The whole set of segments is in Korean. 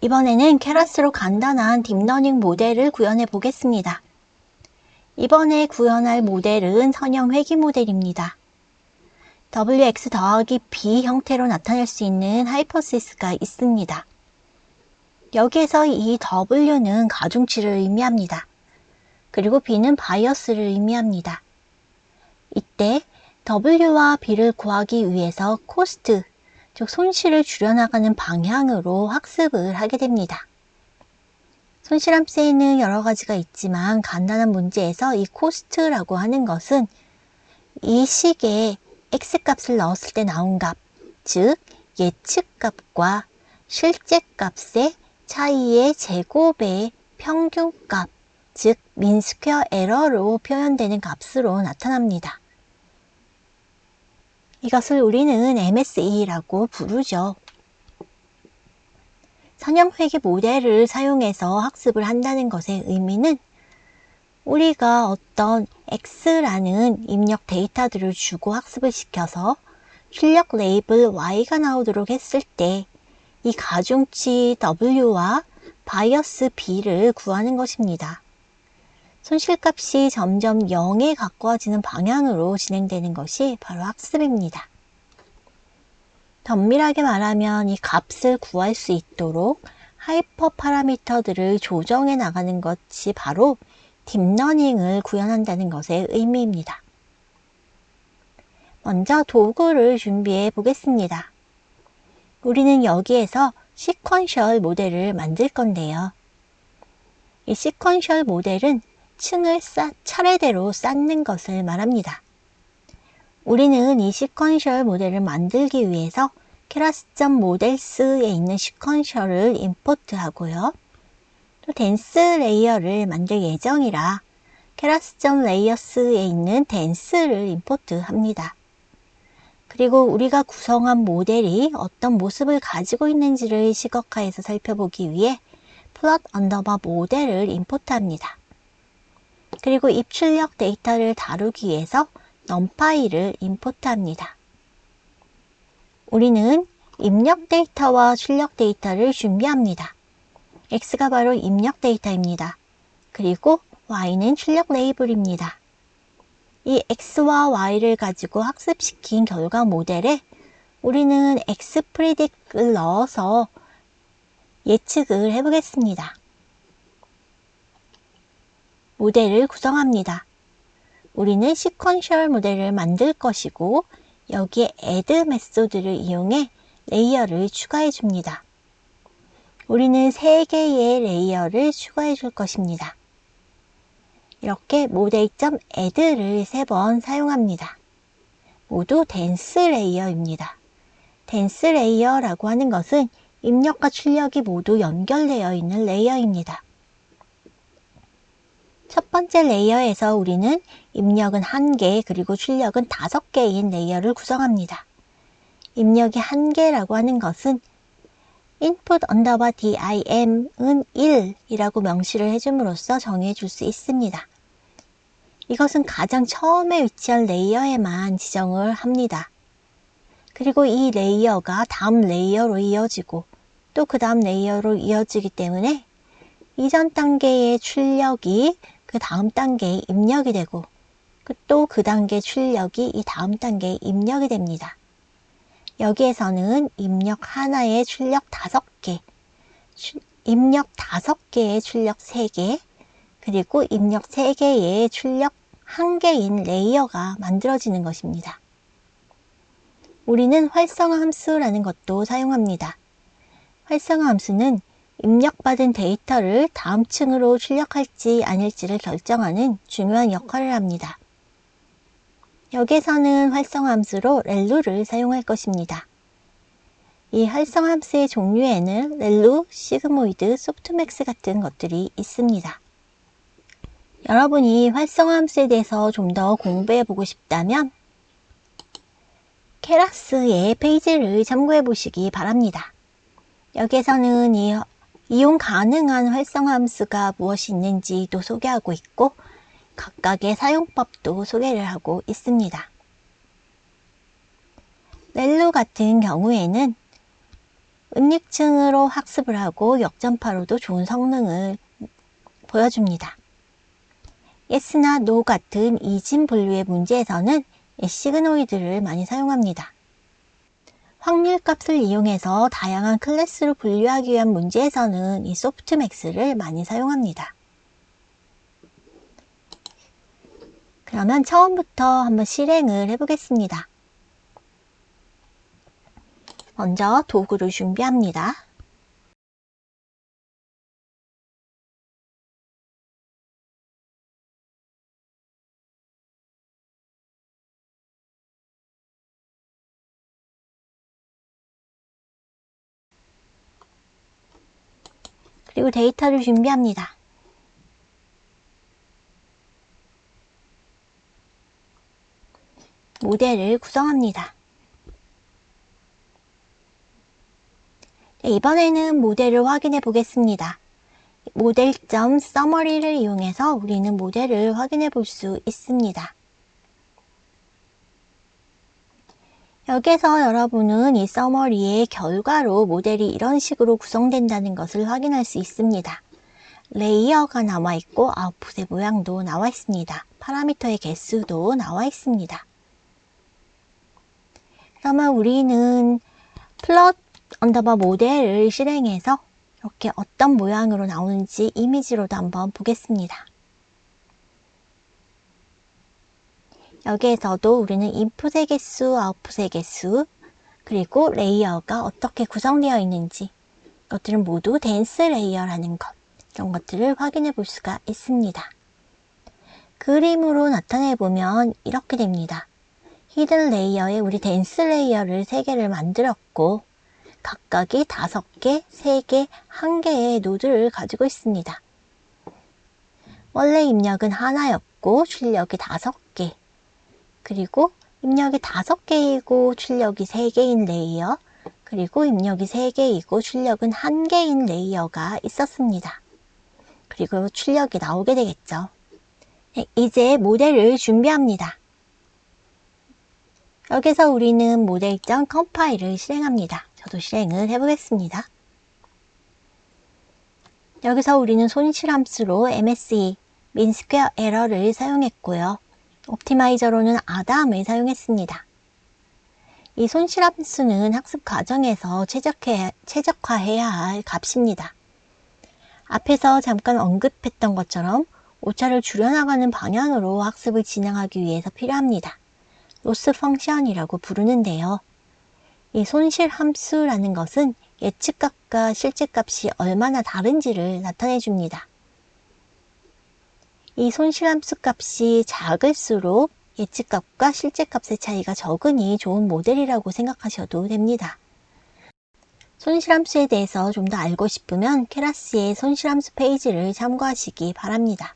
이번에는 케라스로 간단한 딥러닝 모델을 구현해 보겠습니다. 이번에 구현할 모델은 선형 회귀 모델입니다. wx 더하기 b 형태로 나타낼 수 있는 하이퍼시스가 있습니다. 여기에서 이 w는 가중치를 의미합니다. 그리고 b는 바이어스를 의미합니다. 이때 w와 b를 구하기 위해서 코스트, 즉 손실을 줄여나가는 방향으로 학습을 하게 됩니다. 손실함수에는 여러 가지가 있지만 간단한 문제에서 이 코스트라고 하는 것은 이 식에 x값을 넣었을 때 나온 값, 즉 예측값과 실제값의 차이의 제곱의 평균값, 즉 민스퀘어 에러로 표현되는 값으로 나타납니다. 이것을 우리는 MSE라고 부르죠. 선형회귀 모델을 사용해서 학습을 한다는 것의 의미는 우리가 어떤 X라는 입력 데이터들을 주고 학습을 시켜서 출력 레이블 Y가 나오도록 했을 때 이 가중치 W와 바이어스 B를 구하는 것입니다. 손실값이 점점 0에 가까워지는 방향으로 진행되는 것이 바로 학습입니다. 더 엄밀하게 말하면 이 값을 구할 수 있도록 하이퍼 파라미터들을 조정해 나가는 것이 바로 딥러닝을 구현한다는 것의 의미입니다. 먼저 도구를 준비해 보겠습니다. 우리는 여기에서 시퀀셜 모델을 만들 건데요. 이 시퀀셜 모델은 층을 차례대로 쌓는 것을 말합니다. 우리는 이 시퀀셜 모델을 만들기 위해서 keras.models에 있는 시퀀셜을 임포트하고요. 또 댄스 레이어를 만들 예정이라 keras.layers에 있는 댄스를 임포트합니다. 그리고 우리가 구성한 모델이 어떤 모습을 가지고 있는지를 시각화해서 살펴보기 위해 plot underbar 모델을 임포트합니다. 그리고 입출력 데이터를 다루기 위해서 numpy를 임포트합니다. 우리는 입력 데이터와 출력 데이터를 준비합니다. x가 바로 입력 데이터입니다. 그리고 y는 출력 레이블입니다. 이 x와 y를 가지고 학습시킨 결과 모델에 우리는 xpredict를 넣어서 예측을 해보겠습니다. 모델을 구성합니다. 우리는 시퀀셜 모델을 만들 것이고 여기에 add 메소드를 이용해 레이어를 추가해 줍니다. 우리는 3개의 레이어를 추가해 줄 것입니다. 이렇게 model.add를 3번 사용합니다. 모두 댄스 레이어입니다. 댄스 레이어라고 하는 것은 입력과 출력이 모두 연결되어 있는 레이어입니다. 첫 번째 레이어에서 우리는 입력은 1개 그리고 출력은 5개인 레이어를 구성합니다. 입력이 1개라고 하는 것은 input underbar dim은 1이라고 명시를 해줌으로써 정해 줄 수 있습니다. 이것은 가장 처음에 위치한 레이어에만 지정을 합니다. 그리고 이 레이어가 다음 레이어로 이어지고 또 그 다음 레이어로 이어지기 때문에 이전 단계의 출력이 그 다음 단계에 입력이 되고 또 그 단계 출력이 이 다음 단계에 입력이 됩니다. 여기에서는 입력 하나에 출력 5개, 입력 5개에 출력 3개, 그리고 입력 3개에 출력 1개인 레이어가 만들어지는 것입니다. 우리는 활성화 함수라는 것도 사용합니다. 활성화 함수는 입력받은 데이터를 다음 층으로 출력할지 아닐지를 결정하는 중요한 역할을 합니다. 여기에서는 활성화 함수로 렐루를 사용할 것입니다. 이 활성화 함수의 종류에는 렐루, 시그모이드, 소프트맥스 같은 것들이 있습니다. 여러분이 활성화 함수에 대해서 좀 더 공부해 보고 싶다면 케라스의 페이지를 참고해 보시기 바랍니다. 여기에서는 이용 가능한 활성화 함수가 무엇이 있는지도 소개하고 있고 각각의 사용법도 소개를 하고 있습니다. 렐루 같은 경우에는 은닉층으로 학습을 하고 역전파로도 좋은 성능을 보여줍니다. yes나 no 같은 이진 분류의 문제에서는 시그노이드를 많이 사용합니다. 확률값을 이용해서 다양한 클래스로 분류하기 위한 문제에서는 이 소프트맥스를 많이 사용합니다. 그러면 처음부터 한번 실행을 해보겠습니다. 먼저 도구를 준비합니다. 그리고 데이터를 준비합니다. 모델을 구성합니다. 이번에는 모델을 확인해 보겠습니다. 모델.summary를 이용해서 우리는 모델을 확인해 볼 수 있습니다. 여기서 여러분은 이 summary의 결과로 모델이 이런 식으로 구성된다는 것을 확인할 수 있습니다. 레이어가 나와 있고 아웃풋의 모양도 나와 있습니다. 파라미터의 개수도 나와 있습니다. 그러면 우리는 플롯 언더바 모델을 실행해서 이렇게 어떤 모양으로 나오는지 이미지로도 한번 보겠습니다. 여기에서도 우리는 인풋의 개수, 아웃풋의 개수, 그리고 레이어가 어떻게 구성되어 있는지 이것들은 모두 덴스 레이어라는 것, 이런 것들을 확인해 볼 수가 있습니다. 그림으로 나타내 보면 이렇게 됩니다. 히든 레이어에 우리 덴스 레이어를 3개를 만들었고 각각이 5개, 3개, 1개의 노드를 가지고 있습니다. 원래 입력은 하나였고 출력이 5개, 그리고 입력이 5개이고 출력이 3개인 레이어, 그리고 입력이 3개이고 출력은 1개인 레이어가 있었습니다. 그리고 출력이 나오게 되겠죠. 네, 이제 모델을 준비합니다. 여기서 우리는 모델.compile 실행합니다. 저도 실행을 해보겠습니다. 여기서 우리는 손실함수로 MSE, mean square error를 사용했고요. 옵티마이저로는 ADAM을 사용했습니다. 이 손실함수는 학습 과정에서 최적화해야 할 값입니다. 앞에서 잠깐 언급했던 것처럼 오차를 줄여나가는 방향으로 학습을 진행하기 위해서 필요합니다. 로스 펑션이라고 부르는데요. 이 손실함수라는 것은 예측값과 실제값이 얼마나 다른지를 나타내 줍니다. 이 손실함수 값이 작을수록 예측값과 실제값의 차이가 적으니 좋은 모델이라고 생각하셔도 됩니다. 손실함수에 대해서 좀 더 알고 싶으면 케라스의 손실함수 페이지를 참고하시기 바랍니다.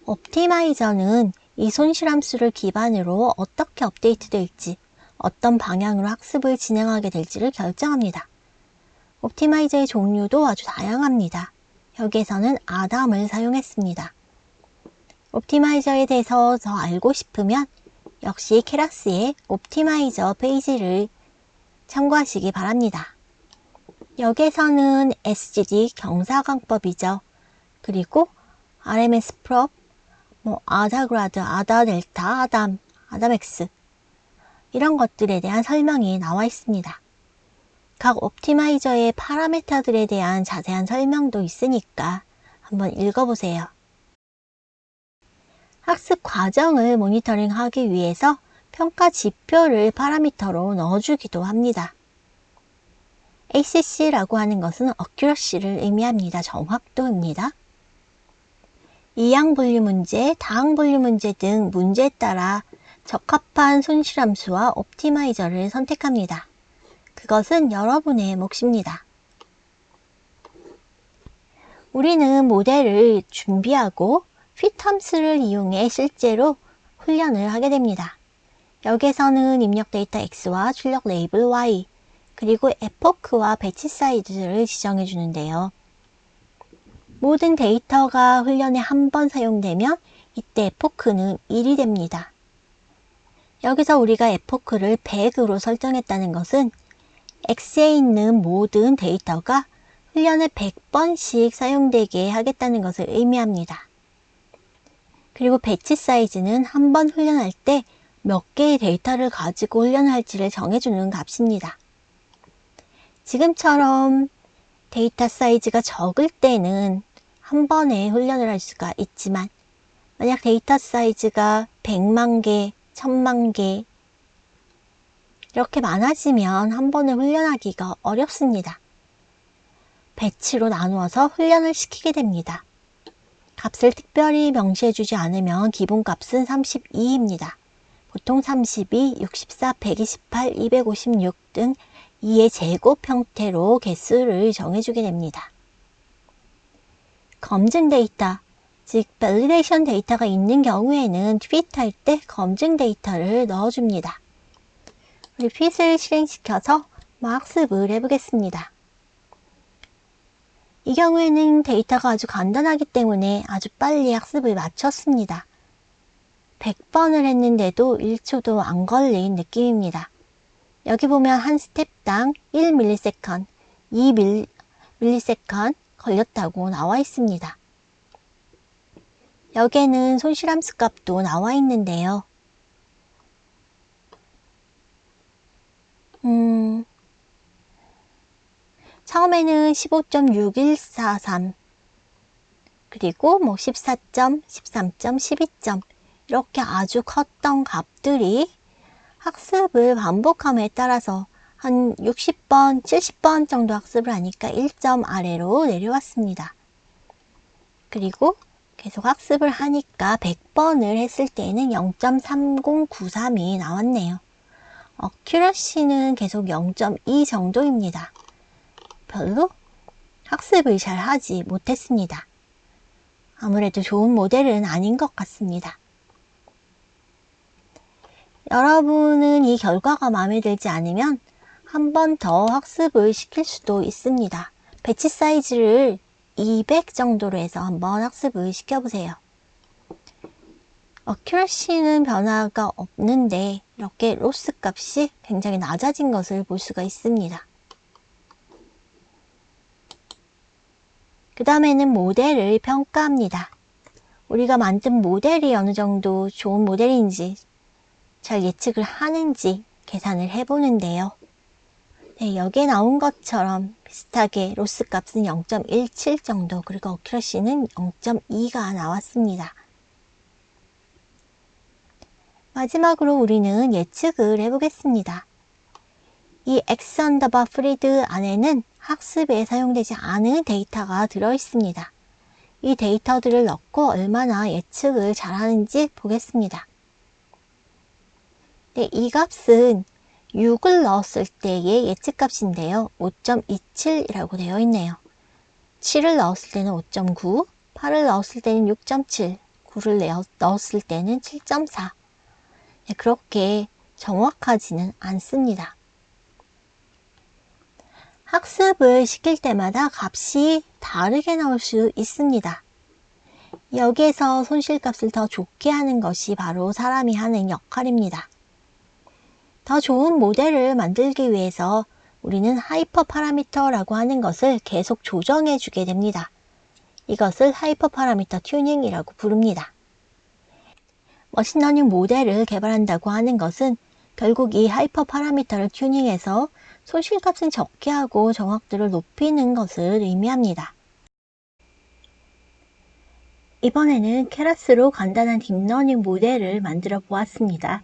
옵티마이저는 이 손실함수를 기반으로 어떻게 업데이트될지, 어떤 방향으로 학습을 진행하게 될지를 결정합니다. 옵티마이저의 종류도 아주 다양합니다. 여기에서는 ADAM을 사용했습니다. 옵티마이저에 대해서 더 알고 싶으면 역시 케라스의 옵티마이저 페이지를 참고하시기 바랍니다. 여기에서는 SGD 경사광법이죠. 그리고 RMS 프롭, 아다그라드, 아다델타, 아담, 아담엑스 이런 것들에 대한 설명이 나와 있습니다. 각 옵티마이저의 파라미터들에 대한 자세한 설명도 있으니까 한번 읽어보세요. 학습 과정을 모니터링하기 위해서 평가 지표를 파라미터로 넣어주기도 합니다. ACC라고 하는 것은 accuracy를 의미합니다. 정확도입니다. 이항 분류 문제, 다항 분류 문제 등 문제에 따라 적합한 손실함수와 옵티마이저를 선택합니다. 그것은 여러분의 몫입니다. 우리는 모델을 준비하고 fit 함수를 이용해 실제로 훈련을 하게 됩니다. 여기에서는 입력 데이터 X와 출력 레이블 Y, 그리고 에포크와 배치 사이즈를 지정해 주는데요. 모든 데이터가 훈련에 한 번 사용되면 이때 에포크는 1이 됩니다. 여기서 우리가 에포크를 100으로 설정했다는 것은 X에 있는 모든 데이터가 훈련에 100번씩 사용되게 하겠다는 것을 의미합니다. 그리고 배치 사이즈는 한 번 훈련할 때 몇 개의 데이터를 가지고 훈련할지를 정해주는 값입니다. 지금처럼 데이터 사이즈가 적을 때는 한 번에 훈련을 할 수가 있지만 만약 데이터 사이즈가 100만 개, 1000만 개 이렇게 많아지면 한 번에 훈련하기가 어렵습니다. 배치로 나누어서 훈련을 시키게 됩니다. 값을 특별히 명시해주지 않으면 기본값은 32입니다. 보통 32, 64, 128, 256 등 2의 제곱 형태로 개수를 정해주게 됩니다. 검증 데이터, 즉 validation 데이터가 있는 경우에는 fit할 때 검증 데이터를 넣어줍니다. 우리 fit을 실행시켜서 학습을 해보겠습니다. 이 경우에는 데이터가 아주 간단하기 때문에 아주 빨리 학습을 마쳤습니다. 100번을 했는데도 1초도 안 걸린 느낌입니다. 여기 보면 한 스텝당 1ms, 2ms 걸렸다고 나와 있습니다. 여기에는 손실함수 값도 나와 있는데요. 처음에는 15.6143 그리고 14점, 13점, 12점 이렇게 아주 컸던 값들이 학습을 반복함에 따라서 한 60번, 70번 정도 학습을 하니까 1점 아래로 내려왔습니다. 그리고 계속 학습을 하니까 100번을 했을 때는 0.3093이 나왔네요. 어큐러시는 계속 0.2 정도입니다. 별로 학습을 잘 하지 못했습니다. 아무래도 좋은 모델은 아닌 것 같습니다. 여러분은 이 결과가 마음에 들지 않으면 한 번 더 학습을 시킬 수도 있습니다. 배치 사이즈를 200 정도로 해서 한번 학습을 시켜보세요. 어큐러시는 변화가 없는데 이렇게 로스 값이 굉장히 낮아진 것을 볼 수가 있습니다. 그 다음에는 모델을 평가합니다. 우리가 만든 모델이 어느 정도 좋은 모델인지 잘 예측을 하는지 계산을 해보는데요. 네, 여기에 나온 것처럼 비슷하게 로스 값은 0.17 정도, 그리고 어큐러시는 0.2가 나왔습니다. 마지막으로 우리는 예측을 해보겠습니다. 이 X 언더바 프리드 안에는 학습에 사용되지 않은 데이터가 들어있습니다. 이 데이터들을 넣고 얼마나 예측을 잘하는지 보겠습니다. 네, 이 값은 6을 넣었을 때의 예측값인데요. 5.27이라고 되어 있네요. 7을 넣었을 때는 5.9, 8을 넣었을 때는 6.7, 9를 넣었을 때는 7.4. 네, 그렇게 정확하지는 않습니다. 학습을 시킬 때마다 값이 다르게 나올 수 있습니다. 여기에서 손실값을 더 좋게 하는 것이 바로 사람이 하는 역할입니다. 더 좋은 모델을 만들기 위해서 우리는 하이퍼 파라미터라고 하는 것을 계속 조정해 주게 됩니다. 이것을 하이퍼 파라미터 튜닝이라고 부릅니다. 머신러닝 모델을 개발한다고 하는 것은 결국 이 하이퍼 파라미터를 튜닝해서 손실값은 적게 하고 정확도를 높이는 것을 의미합니다. 이번에는 케라스로 간단한 딥러닝 모델을 만들어 보았습니다.